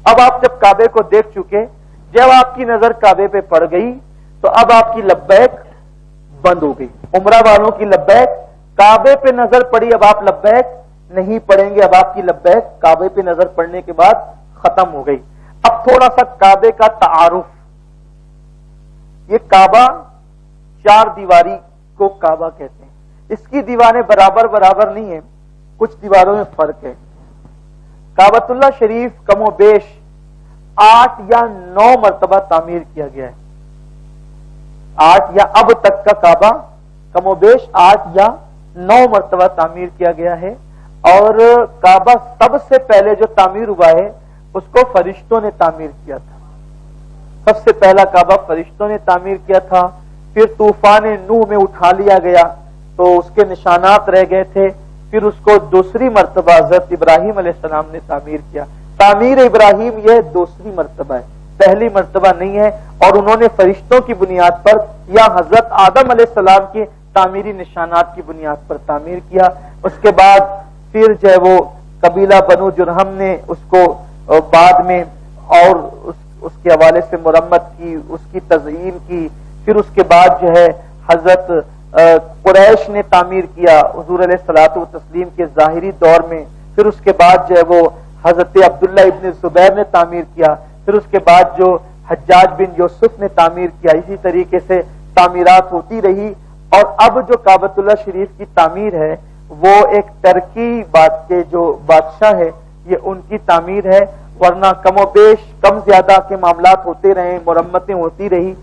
اب آپ جب کعبے کو دیکھ چکے، جب آپ کی نظر کعبے پہ پڑ گئی تو اب آپ کی لبیک بند ہو گئی. عمرہ والوں کی لبیک، کعبے پہ نظر پڑی، اب آپ لبیک نہیں پڑیں گے، اب آپ کی لبیک کعبے پہ نظر پڑنے کے بعد ختم ہو گئی. اب تھوڑا سا کعبے کا تعارف. یہ کعبہ چار دیواری کو کعبہ کہتے ہیں. اس کی دیواریں برابر برابر نہیں ہیں، کچھ دیواروں میں فرق ہے. کعبۃ اللہ شریف کم و بیش 8 یا 9 مرتبہ تعمیر کیا گیا ہے. 8 یا اب تک کا کعبہ کم و بیش 8 یا 9 مرتبہ تعمیر کیا گیا ہے. اور کعبہ سب سے پہلے جو تعمیر ہوا ہے اس کو فرشتوں نے تعمیر کیا تھا. سب سے پہلا کعبہ فرشتوں نے تعمیر کیا تھا. پھر طوفان نوح میں اٹھا لیا گیا تو اس کے نشانات رہ گئے تھے. پھر اس کو دوسری مرتبہ حضرت ابراہیم علیہ السلام نے تعمیر کیا. تعمیر ابراہیم یہ دوسری مرتبہ ہے، پہلی مرتبہ نہیں ہے. اور انہوں نے فرشتوں کی بنیاد پر یا حضرت آدم علیہ السلام کے تعمیری نشانات کی بنیاد پر تعمیر کیا. اس کے بعد پھر جو ہے وہ قبیلہ بنو جرہم نے اس کو بعد میں اور اس کے حوالے سے مرمت کی، اس کی تزئین کی. پھر اس کے بعد جو ہے حضرت قریش نے تعمیر کیا حضور علیہ الصلوۃ والتسلیم کے ظاہری دور میں. پھر اس کے بعد جو ہے وہ حضرت عبداللہ ابن زبیر نے تعمیر کیا. پھر اس کے بعد جو حجاج بن یوسف نے تعمیر کیا. اسی طریقے سے تعمیرات ہوتی رہی. اور اب جو کعبۃ اللہ شریف کی تعمیر ہے وہ ایک ترکی بات کے جو بادشاہ ہے یہ ان کی تعمیر ہے. ورنہ کم و بیش کم زیادہ کے معاملات ہوتے رہے، مرمتیں ہوتی رہی.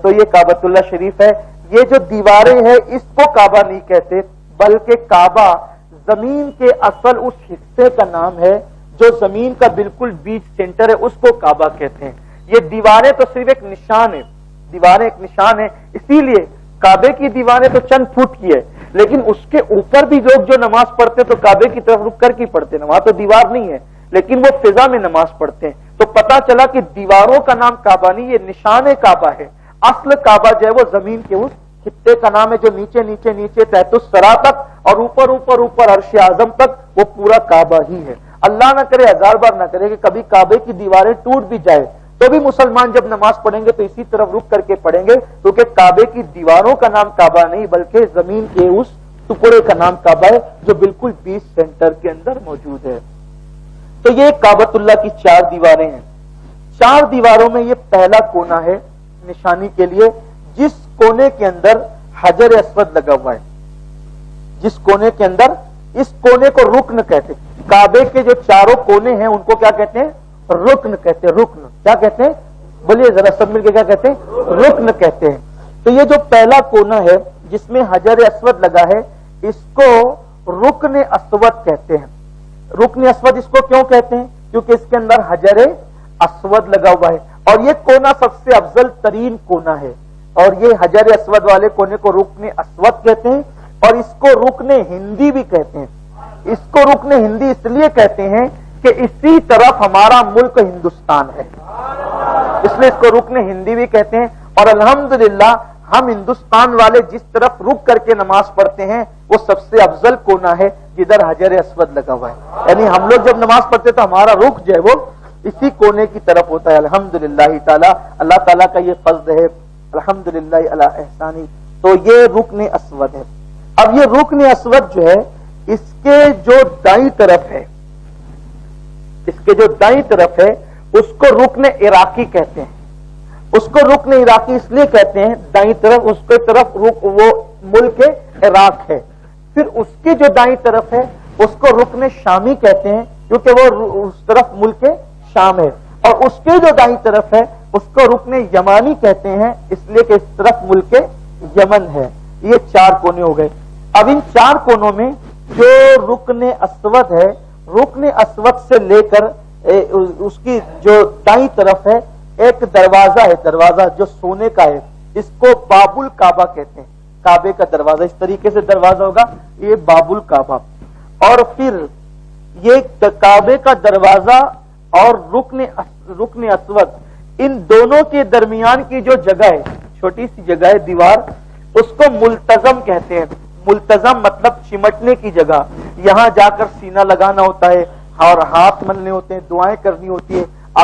تو یہ کعبۃ اللہ شریف ہے. یہ جو دیواریں ہیں اس کو کعبہ نہیں کہتے، بلکہ کعبہ زمین کے اصل اس حصے کا نام ہے جو زمین کا بالکل بیچ سینٹر ہے، اس کو کعبہ کہتے ہیں. یہ دیواریں تو صرف ایک نشان ہے، دیواریں ایک نشان ہے. اسی لیے کعبے کی دیواریں تو چند فٹ کی ہے، لیکن اس کے اوپر بھی لوگ جو نماز پڑھتے تو کعبے کی طرف رک کر کی پڑھتے ہیں. وہاں تو دیوار نہیں ہے لیکن وہ فضا میں نماز پڑھتے ہیں. تو پتا چلا کہ دیواروں کا نام کعبہ نہیں، یہ نشان کعبہ ہے. اصل کعبہ جو ہے وہ زمین کے اس خطے کا نام ہے جو نیچے نیچے نیچے تحت الثری تک اور اوپر اوپر اوپر عرش اعظم تک وہ پورا کعبہ ہی ہے. اللہ نہ کرے، 1000 بار نہ کرے کہ کبھی کعبے کی دیواریں ٹوٹ بھی جائے تو بھی مسلمان جب نماز پڑھیں گے تو اسی طرف رک کر کے پڑھیں گے، کیونکہ کعبے کی دیواروں کا نام کعبہ نہیں بلکہ زمین کے اس ٹکڑے کا نام کعبہ ہے جو بالکل بیچ سینٹر کے اندر موجود ہے. تو یہ کعبۃ اللہ کی 4 دیواریں ہیں. 4 دیواروں میں یہ پہلا کونا ہے نشانی کے لیے، جس کونے کے اندر حجر اسود لگا ہوا ہے. جس کونے کے اندر، اس کونے کو رکن کہتے ہیں. کعبے کے جو چاروں کونے ہیں ان کو کیا کہتے ہیں؟ رکن کہتے ہیں. رکن کیا کہتے ہیں؟ بولیے ذرا سب مل کے کیا کہتے ہیں؟ رکن کہتے ہیں. تو یہ جو پہلا کونا ہے جس میں حجر اسود لگا ہے اس کو رکن اسود کہتے ہیں. رکن اسود اس کو کیوں کہتے ہیں؟ کیونکہ اس کے اندر حجر اسود لگا ہوا ہے اور یہ کونا سب سے افضل ترین کونا ہے. اور یہ حجر اسود والے کونے کو رکن اسود کہتے ہیں اور اس کو رکن ہندی بھی کہتے ہیں. اس کو رکن ہندی اس لیے کہتے ہیں کہ اسی طرف ہمارا ملک ہندوستان ہے، اس لیے اس کو رکن ہندی بھی کہتے ہیں. اور الحمدللہ ہم ہندوستان والے جس طرف رک کر کے نماز پڑھتے ہیں وہ سب سے افضل کونا ہے جدھر حجر اسود لگا ہوا ہے. یعنی ہم لوگ جب نماز پڑھتے تو ہمارا رخ جو ہے وہ اسی کونے کی طرف ہوتا ہے. الحمدللہ تعالی، اللہ تعالیٰ کا یہ فضل ہے. الحمدللہ علی احسانی. تو یہ رکن اسود ہے. اب یہ رکن اسود جو ہے اس کے جو دائیں طرف ہے، اس کے جو دائیں طرف ہے اس کو رکن عراقی کہتے ہیں. اس کو رکن عراقی اس لیے کہتے ہیں، دائیں طرف اس کے طرف وہ ملک عراق ہے. پھر اس کی جو دائیں طرف ہے اس کو رکن شامی کہتے ہیں کیونکہ وہ اس طرف ملک شام ہے. اور اس کے جو دائیں طرف ہے اس کو رکن یمانی کہتے ہیں اس لیے کہ اس طرف ملک یمن ہے. یہ 4 کونے ہو گئے. اب ان 4 کونوں میں جو رکن اسود ہے، رکن اسود سے لے کر اس کی جو دائیں طرف ہے ایک دروازہ ہے، دروازہ جو سونے کا ہے، اس کو باب الکعبہ کہتے ہیں. کعبے کا دروازہ اس طریقے سے دروازہ ہوگا، یہ باب الکعبہ. اور پھر یہ کعبے کا دروازہ اور رکن اسود، ان دونوں کے درمیان کی جو جگہ ہے، چھوٹی سی جگہ ہے دیوار، اس کو ملتزم کہتے ہیں. ملتزم مطلب چمٹنے کی جگہ. یہاں جا کر سینہ لگانا ہوتا ہے اور ہاتھ ملنے ہوتے ہیں، دعائیں کرنی ہوتی ہے.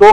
2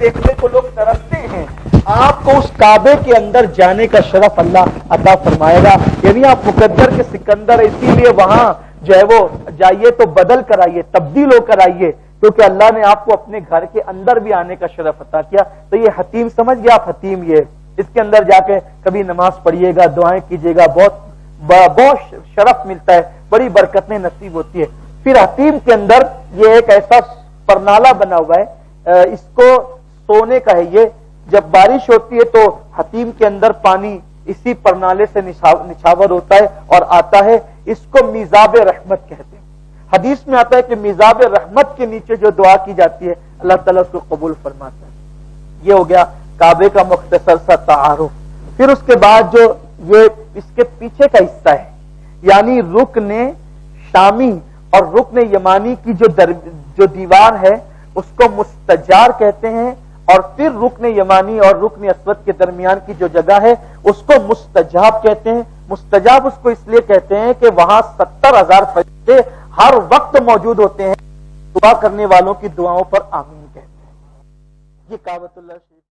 دیکھنے کو لوگ ترستے ہیں، آپ کو اس کعبے کے اندر جانے کا شرف اللہ عطا فرمائے گا۔ یعنی آپ مقدر کے سکندر، اسی لیے وہاں جو ہے وہ جائیے تو بدل کر آئیے، تبدیل ہو کر آئیے، کیونکہ اللہ نے آپ کو اپنے گھر کے اندر بھی آنے کا شرف عطا کیا۔ تو یہ حتیم سمجھ گیا آپ، حتیم یہ اس کے اندر جا کے کبھی نماز پڑھیے گا، دعائیں کیجیے گا، بہت شرف ملتا ہے، بڑی برکتیں نصیب ہوتی ہے۔ پھر حتیم کے اندر یہ ایک ایسا پرنالہ بنا ہوا ہے، اس کو سونے کا ہے، یہ جب بارش ہوتی ہے تو حتیم کے اندر پانی اسی پرنالے سے نچھاور ہوتا ہے اور آتا ہے، اس کو میزاب رحمت کہتے ہیں۔ حدیث میں آتا ہے کہ میزاب رحمت کے نیچے جو دعا کی جاتی ہے اللہ تعالیٰ اس کو قبول فرماتا ہے۔ یہ ہو گیا کعبے کا مختصر سا تعارف۔ پھر اس کے بعد جو یہ اس کے پیچھے کا حصہ ہے، یعنی رکن شامی اور رکن یمانی کی جو دیوار ہے اس کو مستجار کہتے ہیں، اور پھر رکن یمانی اور رکن اسود کے درمیان کی جو جگہ ہے اس کو مستجاب کہتے ہیں۔ مستجاب اس کو اس لیے کہتے ہیں کہ وہاں 70,000 فرشتے ہر وقت موجود ہوتے ہیں، دعا کرنے والوں کی دعاؤں پر آمین کہتے ہیں۔ یہ کعبۃ اللہ شریف